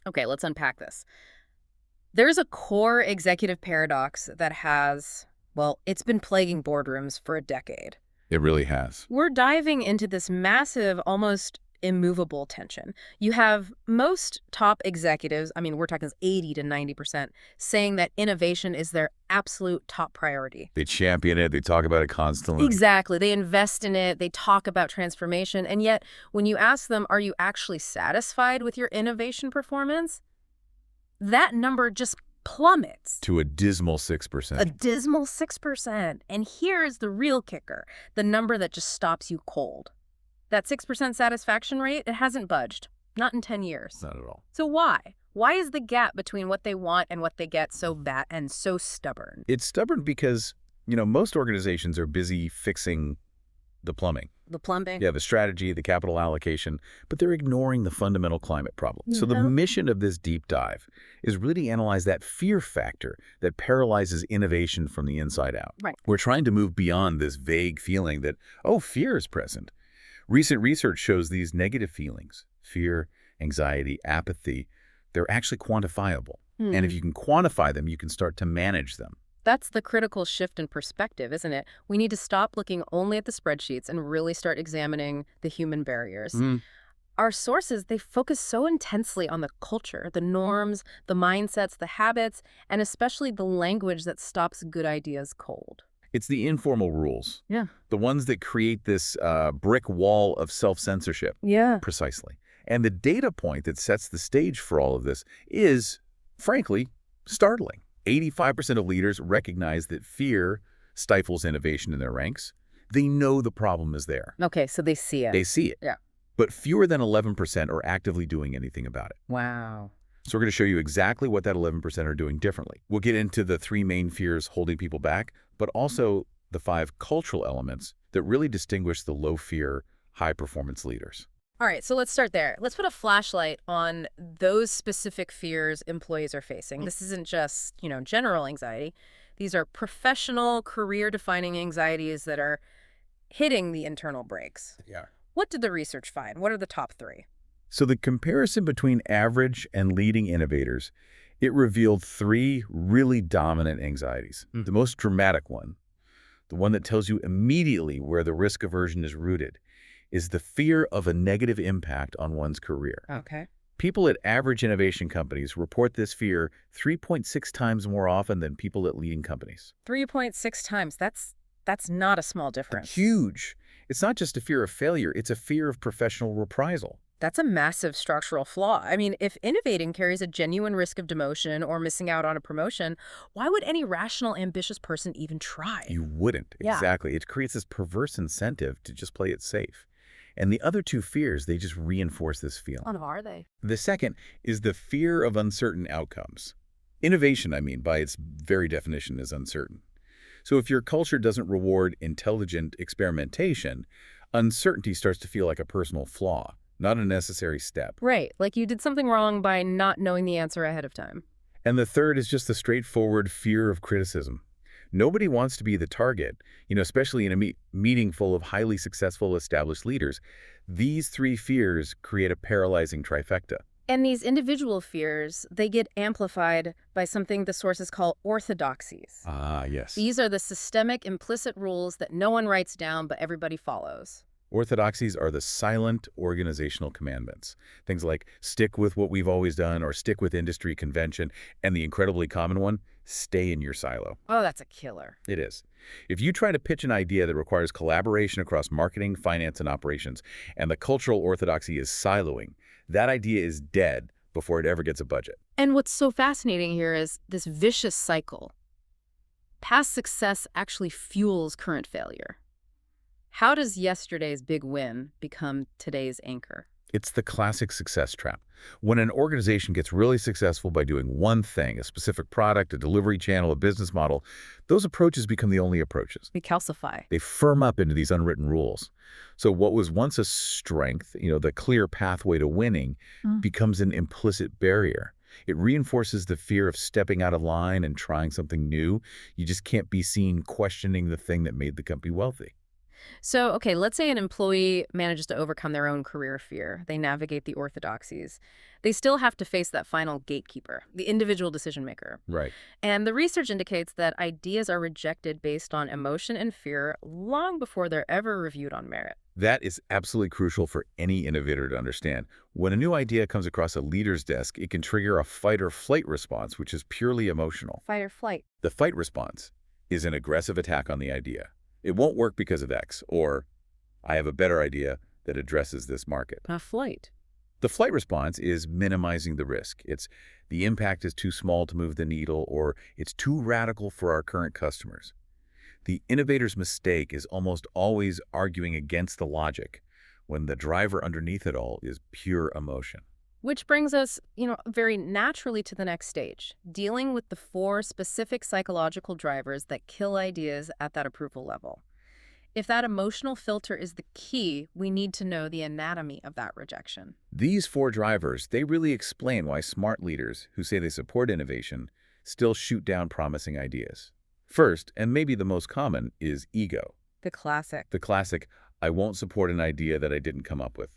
Okay, let's unpack this. There's a core executive paradox that has, well, it's been plaguing boardrooms for a decade. It really has. We're diving into this massive, almost immovable tension. You have most top executives, I mean, we're talking 80 to 90%, saying that innovation is their absolute top priority. They champion it. They talk about it constantly. Exactly. They invest in it. They talk about transformation. And yet, when you ask them, are you actually satisfied with your innovation performance? That number just plummets. To a dismal A 6%. dismal 6%. And here's the real kicker, the number that just stops you cold. That 6% satisfaction rate, it hasn't budged. Not in 10 years. Not at all. So why? Why is the gap between what they want and what they get so bad and so stubborn? It's stubborn because, most organizations are busy fixing the plumbing. The plumbing? Yeah, the strategy, the capital allocation, but they're ignoring the fundamental climate problem. So the mission of this deep dive is really to analyze that fear factor that paralyzes innovation from the inside out. Right. We're trying to move beyond this vague feeling that, fear is present. Recent research shows these negative feelings, fear, anxiety, apathy, they're actually quantifiable. And if you can quantify them, you can start to manage them. That's the critical shift in perspective, isn't it? We need to stop looking only at the spreadsheets and really start examining the human barriers. Our sources, they focus so intensely on the culture, the norms, the mindsets, the habits, and especially the language that stops good ideas cold. It's the informal rules. Yeah. The ones that create this brick wall of self-censorship. Yeah. Precisely. And the data point that sets the stage for all of this is, frankly, startling. 85% of leaders recognize that fear stifles innovation in their ranks. They know the problem is there. Okay, so they see it. They see it. Yeah. But fewer than 11% are actively doing anything about it. Wow. So we're going to show you exactly what that 11% are doing differently. We'll get into the 3 main fears holding people back, but also the 5 cultural elements that really distinguish the low-fear, high-performance leaders. All right, so let's start there. Let's put a flashlight on those specific fears employees are facing. This isn't just, general anxiety. These are professional, career-defining anxieties that are hitting the internal brakes. Yeah. What did the research find? What are the top 3? So the comparison between average and leading innovators, it revealed 3 really dominant anxieties. The most dramatic one, the one that tells you immediately where the risk aversion is rooted, is the fear of a negative impact on one's career. Okay. People at average innovation companies report this fear 3.6 times more often than people at leading companies. 3.6 times. That's not a small difference. Huge. It's not just a fear of failure, it's a fear of professional reprisal. That's a massive structural flaw. I mean, if innovating carries a genuine risk of demotion or missing out on a promotion, why would any rational, ambitious person even try? You wouldn't. Yeah. Exactly. It creates this perverse incentive to just play it safe. And the other 2 fears, they just reinforce this feeling. Oh, are they? The second is the fear of uncertain outcomes. Innovation, by its very definition, is uncertain. So if your culture doesn't reward intelligent experimentation, uncertainty starts to feel like a personal flaw, not a necessary step. Right, like you did something wrong by not knowing the answer ahead of time. And the third is just the straightforward fear of criticism. Nobody wants to be the target, especially in a meeting full of highly successful established leaders. These 3 fears create a paralyzing trifecta. And these individual fears, they get amplified by something the sources call orthodoxies. Ah, yes. These are the systemic implicit rules that no one writes down but everybody follows. Orthodoxies are the silent organizational commandments. Things like stick with what we've always done or stick with industry convention, and the incredibly common one, stay in your silo. Oh, that's a killer. It is. If you try to pitch an idea that requires collaboration across marketing, finance, and operations, and the cultural orthodoxy is siloing, that idea is dead before it ever gets a budget. And what's so fascinating here is this vicious cycle. Past success actually fuels current failure. How does yesterday's big win become today's anchor? It's the classic success trap. When an organization gets really successful by doing one thing, a specific product, a delivery channel, a business model, those approaches become the only approaches. We calcify. They firm up into these unwritten rules. So what was once a strength, the clear pathway to winning, becomes an implicit barrier. It reinforces the fear of stepping out of line and trying something new. You just can't be seen questioning the thing that made the company wealthy. So, okay, let's say an employee manages to overcome their own career fear. They navigate the orthodoxies. They still have to face that final gatekeeper, the individual decision maker. Right. And the research indicates that ideas are rejected based on emotion and fear long before they're ever reviewed on merit. That is absolutely crucial for any innovator to understand. When a new idea comes across a leader's desk, it can trigger a fight or flight response, which is purely emotional. Fight or flight. The fight response is an aggressive attack on the idea. It won't work because of X, or I have a better idea that addresses this market. A flight. The flight response is minimizing the risk. It's the impact is too small to move the needle, or it's too radical for our current customers. The innovator's mistake is almost always arguing against the logic when the driver underneath it all is pure emotion. Which brings us, very naturally to the next stage, dealing with the 4 specific psychological drivers that kill ideas at that approval level. If that emotional filter is the key, we need to know the anatomy of that rejection. These 4 drivers, they really explain why smart leaders who say they support innovation still shoot down promising ideas. First, and maybe the most common, is ego. The classic. The classic, I won't support an idea that I didn't come up with.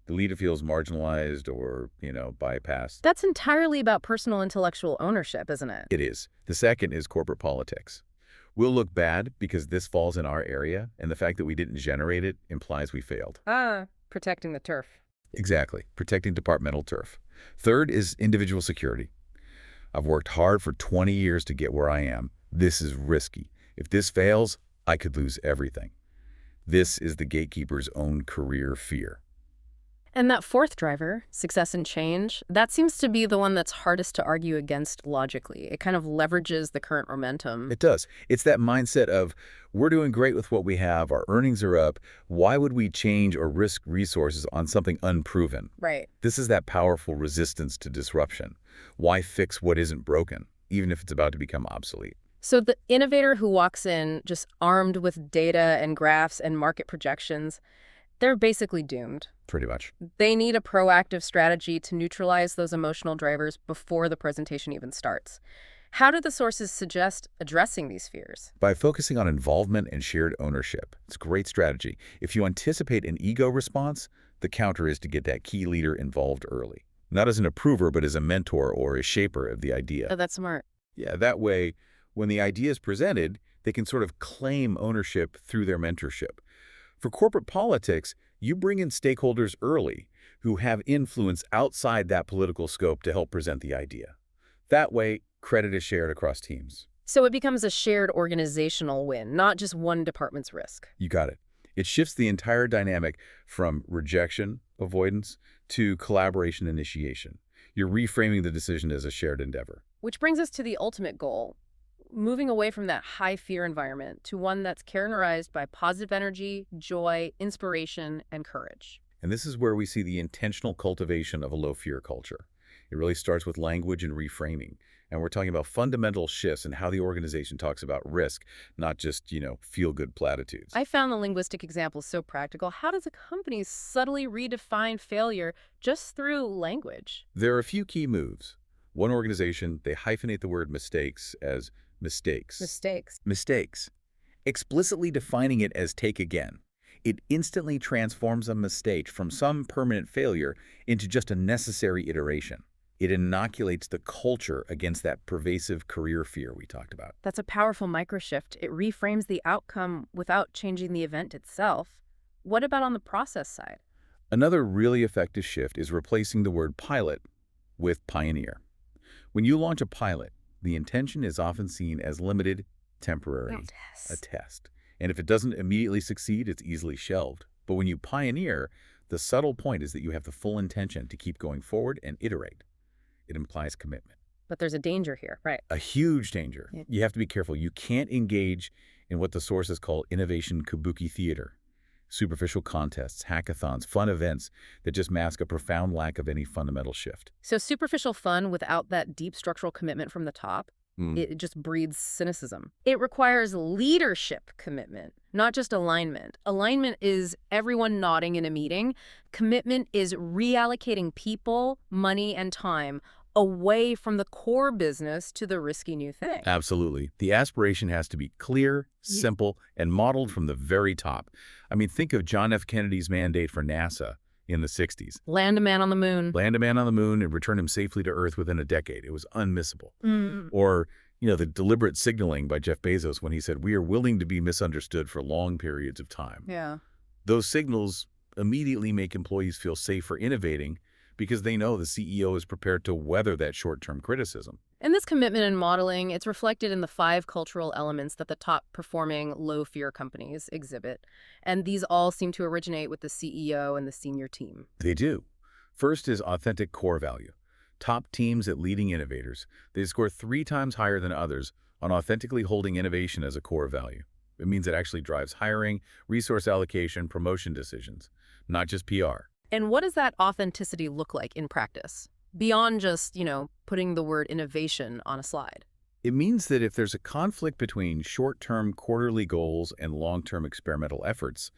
The leader feels marginalized or, bypassed. That's entirely about personal intellectual ownership, isn't it? It is. The second is corporate politics. We'll look bad because this falls in our area, and the fact that we didn't generate it implies we failed. Protecting the turf. Exactly. Protecting departmental turf. Third is individual security. I've worked hard for 20 years to get where I am. This is risky. If this fails, I could lose everything. This is the gatekeeper's own career fear. And that 4th driver, success and change, that seems to be the one that's hardest to argue against logically. It kind of leverages the current momentum. It does. It's that mindset of, we're doing great with what we have, our earnings are up, why would we change or risk resources on something unproven? Right. This is that powerful resistance to disruption. Why fix what isn't broken, even if it's about to become obsolete? So the innovator who walks in just armed with data and graphs and market projections, they're basically doomed. Pretty much. They need a proactive strategy to neutralize those emotional drivers before the presentation even starts. How do the sources suggest addressing these fears? By focusing on involvement and shared ownership. It's a great strategy. If you anticipate an ego response, the counter is to get that key leader involved early. Not as an approver, but as a mentor or a shaper of the idea. Oh, that's smart. Yeah, that way, when the idea is presented, they can sort of claim ownership through their mentorship. For corporate politics, you bring in stakeholders early who have influence outside that political scope to help present the idea. That way, credit is shared across teams. So it becomes a shared organizational win, not just one department's risk. You got it. It shifts the entire dynamic from rejection, avoidance, to collaboration initiation. You're reframing the decision as a shared endeavor. Which brings us to the ultimate goal, moving away from that high fear environment to one that's characterized by positive energy, joy, inspiration, and courage. And this is where we see the intentional cultivation of a low-fear culture. It really starts with language and reframing. And we're talking about fundamental shifts in how the organization talks about risk, not just, feel-good platitudes. I found the linguistic example so practical. How does a company subtly redefine failure just through language? There are a few key moves. One organization, they hyphenate the word mistakes as mistakes. Mistakes. Mistakes. Explicitly defining it as take again. It instantly transforms a mistake from some permanent failure into just a necessary iteration. It inoculates the culture against that pervasive career fear we talked about. That's a powerful microshift. It reframes the outcome without changing the event itself. What about on the process side? Another really effective shift is replacing the word pilot with pioneer. When you launch a pilot, the intention is often seen as limited, temporary, a test. And if it doesn't immediately succeed, it's easily shelved. But when you pioneer, the subtle point is that you have the full intention to keep going forward and iterate. It implies commitment. But there's a danger here, right? A huge danger. Yeah. You have to be careful. You can't engage in what the sources call innovation kabuki theater. Superficial contests, hackathons, fun events that just mask a profound lack of any fundamental shift. So superficial fun without that deep structural commitment from the top, it just breeds cynicism. It requires leadership commitment, not just alignment. Alignment is everyone nodding in a meeting. Commitment is reallocating people, money, and time, away from the core business to the risky new thing. Absolutely. The aspiration has to be clear, simple, and modeled from the very top. I mean, think of John F. Kennedy's mandate for NASA in the 60s. Land a man on the moon. Land a man on the moon and return him safely to Earth within a decade. It was unmissable. Or, the deliberate signaling by Jeff Bezos when he said, "We are willing to be misunderstood for long periods of time." Yeah. Those signals immediately make employees feel safe for innovating because they know the CEO is prepared to weather that short-term criticism. And this commitment and modeling, it's reflected in the 5 cultural elements that the top-performing low-fear companies exhibit. And these all seem to originate with the CEO and the senior team. They do. First is authentic core value. Top teams at leading innovators, they score 3 times higher than others on authentically holding innovation as a core value. It means it actually drives hiring, resource allocation, promotion decisions, not just PR. And what does that authenticity look like in practice? Beyond just, putting the word innovation on a slide. It means that if there's a conflict between short-term quarterly goals and long-term experimental efforts,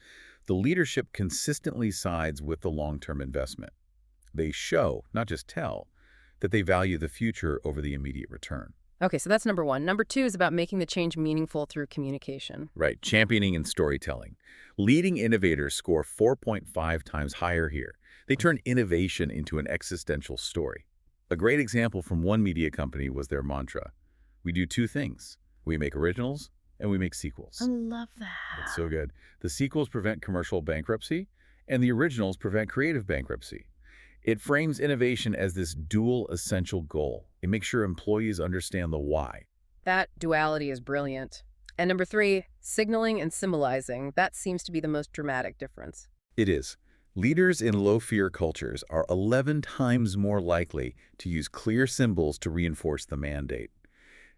the leadership consistently sides with the long-term investment. They show, not just tell, that they value the future over the immediate return. Okay, so that's number 1. Number 2 is about making the change meaningful through communication. Right, championing and storytelling. Leading innovators score 4.5 times higher here. They turn innovation into an existential story. A great example from one media company was their mantra. We do 2 things. We make originals and we make sequels. I love that. It's so good. The sequels prevent commercial bankruptcy and the originals prevent creative bankruptcy. It frames innovation as this dual essential goal. It makes sure employees understand the why. That duality is brilliant. And number 3, signaling and symbolizing. That seems to be the most dramatic difference. It is. Leaders in low-fear cultures are 11 times more likely to use clear symbols to reinforce the mandate.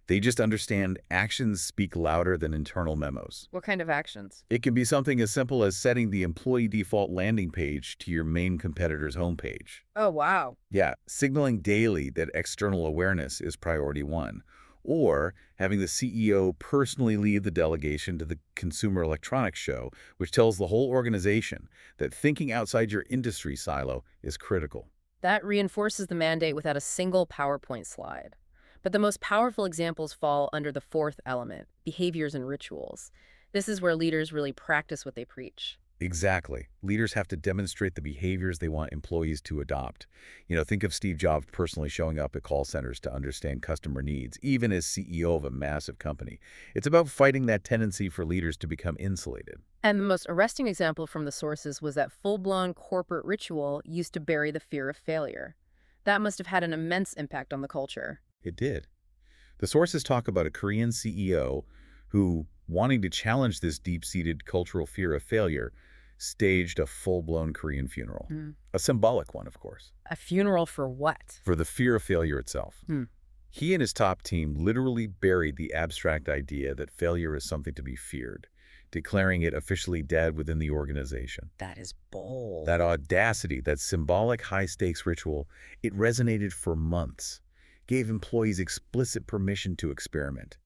They just understand actions speak louder than internal memos. What kind of actions? It can be something as simple as setting the employee default landing page to your main competitor's homepage. Oh, wow. Yeah, signaling daily that external awareness is priority 1. Or having the CEO personally lead the delegation to the Consumer Electronics Show, which tells the whole organization that thinking outside your industry silo is critical. That reinforces the mandate without a single PowerPoint slide. But the most powerful examples fall under the 4th element, behaviors and rituals. This is where leaders really practice what they preach. Exactly. Leaders have to demonstrate the behaviors they want employees to adopt. Think of Steve Jobs personally showing up at call centers to understand customer needs, even as CEO of a massive company. It's about fighting that tendency for leaders to become insulated. And the most arresting example from the sources was that full-blown corporate ritual used to bury the fear of failure. That must have had an immense impact on the culture. It did. The sources talk about a Korean CEO who, wanting to challenge this deep-seated cultural fear of failure, staged a full-blown Korean funeral. A symbolic one, of course. A funeral for what? For the fear of failure itself. He and his top team literally buried the abstract idea that failure is something to be feared, declaring it officially dead within the organization. That is bold. That audacity, that symbolic high-stakes ritual, it resonated for months. Gave employees explicit permission to experiment.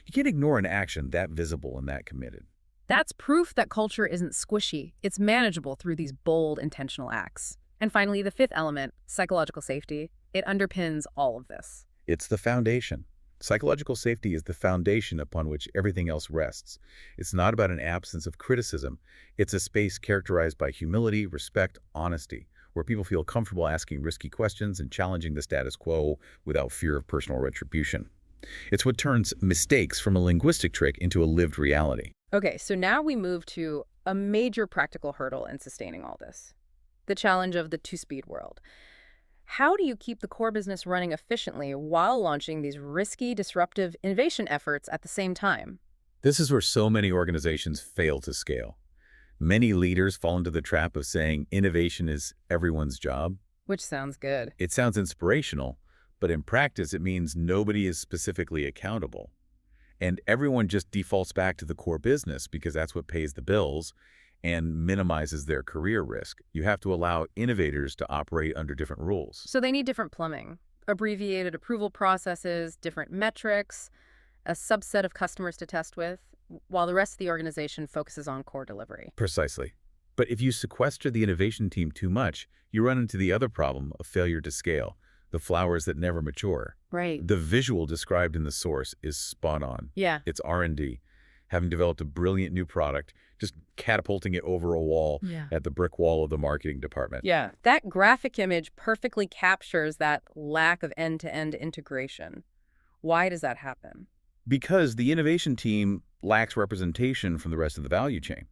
You can't ignore an action that visible and that committed. That's proof that culture isn't squishy. It's manageable through these bold, intentional acts. And finally, the 5th element, psychological safety, it underpins all of this. It's the foundation. Psychological safety is the foundation upon which everything else rests. It's not about an absence of criticism. It's a space characterized by humility, respect, honesty, where people feel comfortable asking risky questions and challenging the status quo without fear of personal retribution. It's what turns mistakes from a linguistic trick into a lived reality. Okay, so now we move to a major practical hurdle in sustaining all this. The challenge of the two-speed world. How do you keep the core business running efficiently while launching these risky, disruptive innovation efforts at the same time? This is where so many organizations fail to scale. Many leaders fall into the trap of saying innovation is everyone's job. Which sounds good. It sounds inspirational, but in practice it means nobody is specifically accountable. And everyone just defaults back to the core business because that's what pays the bills and minimizes their career risk. You have to allow innovators to operate under different rules. So they need different plumbing, abbreviated approval processes, different metrics, a subset of customers to test with, while the rest of the organization focuses on core delivery. Precisely. But if you sequester the innovation team too much, you run into the other problem of failure to scale. the flowers that never mature. Right. The visual described in the source is spot on. Yeah. It's R&D, having developed a brilliant new product, just catapulting it over a wall at the brick wall of the marketing department. Yeah. That graphic image perfectly captures that lack of end-to-end integration. Why does that happen? Because the innovation team lacks representation from the rest of the value chain.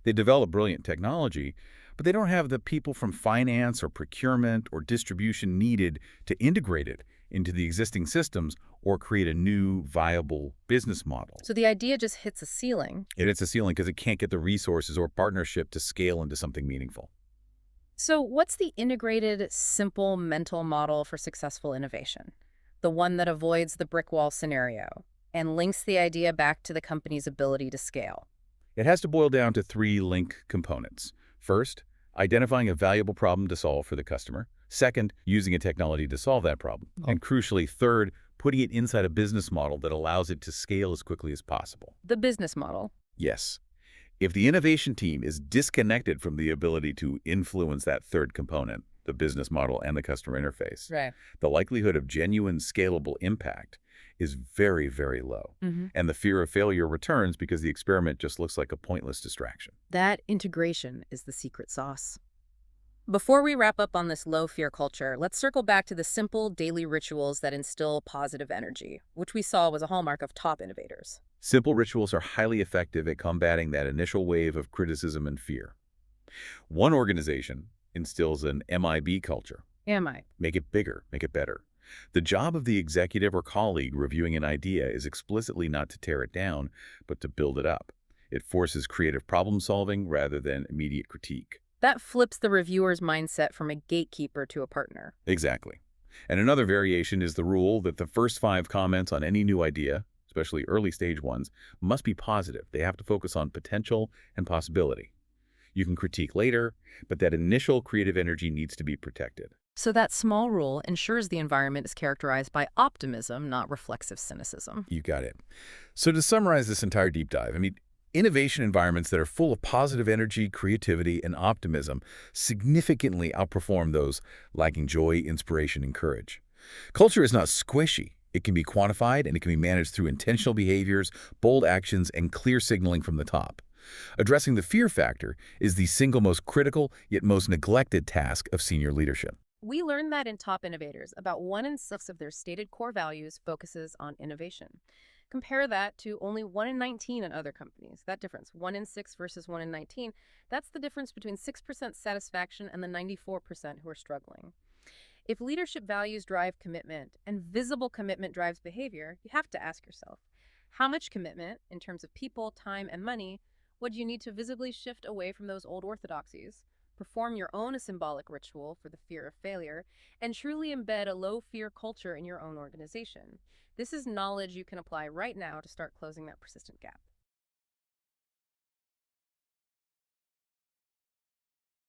They develop brilliant technology, but they don't have the people from finance or procurement or distribution needed to integrate it into the existing systems or create a new, viable business model. So the idea just hits a ceiling. It hits a ceiling because it can't get the resources or partnership to scale into something meaningful. So what's the integrated, simple mental model for successful innovation? The one that avoids the brick wall scenario and links the idea back to the company's ability to scale. It has to boil down to three link components. First, identifying a valuable problem to solve for the customer. Second, using a technology to solve that problem. And crucially, third, putting it inside a business model that allows it to scale as quickly as possible. The business model. Yes. If the innovation team is disconnected from the ability to influence that third component, the business model and the customer interface, Right. the likelihood of genuine scalable impact is very, very low. And the fear of failure returns because the experiment just looks like a pointless distraction. That integration is the secret sauce. Before we wrap up on this low-fear culture, let's circle back to the simple daily rituals that instill positive energy, which we saw was a hallmark of top innovators. Simple rituals are highly effective at combating that initial wave of criticism and fear. One organization instills an MIB culture. Am I? Make it bigger, make it better. The job of the executive or colleague reviewing an idea is explicitly not to tear it down, but to build it up. It forces creative problem solving rather than immediate critique. That flips the reviewer's mindset from a gatekeeper to a partner. Exactly. And another variation is the rule that the first 5 comments on any new idea, especially early stage ones, must be positive. They have to focus on potential and possibility. You can critique later, but that initial creative energy needs to be protected. So that small rule ensures the environment is characterized by optimism, not reflexive cynicism. You got it. So to summarize this entire deep dive, innovation environments that are full of positive energy, creativity, and optimism significantly outperform those lacking joy, inspiration, and courage. Culture is not squishy. It can be quantified, and it can be managed through intentional behaviors, bold actions, and clear signaling from the top. Addressing the fear factor is the single most critical, yet most neglected task of senior leadership. We learned that in Top Innovators, about 1 in 6 of their stated core values focuses on innovation. Compare that to only 1 in 19 in other companies. That difference, 1 in 6 versus 1 in 19, that's the difference between 6% satisfaction and the 94% who are struggling. If leadership values drive commitment and visible commitment drives behavior, you have to ask yourself, how much commitment, in terms of people, time, and money, would you need to visibly shift away from those old orthodoxies? Perform your own symbolic ritual for the fear of failure, and truly embed a low-fear culture in your own organization. This is knowledge you can apply right now to start closing that persistent gap.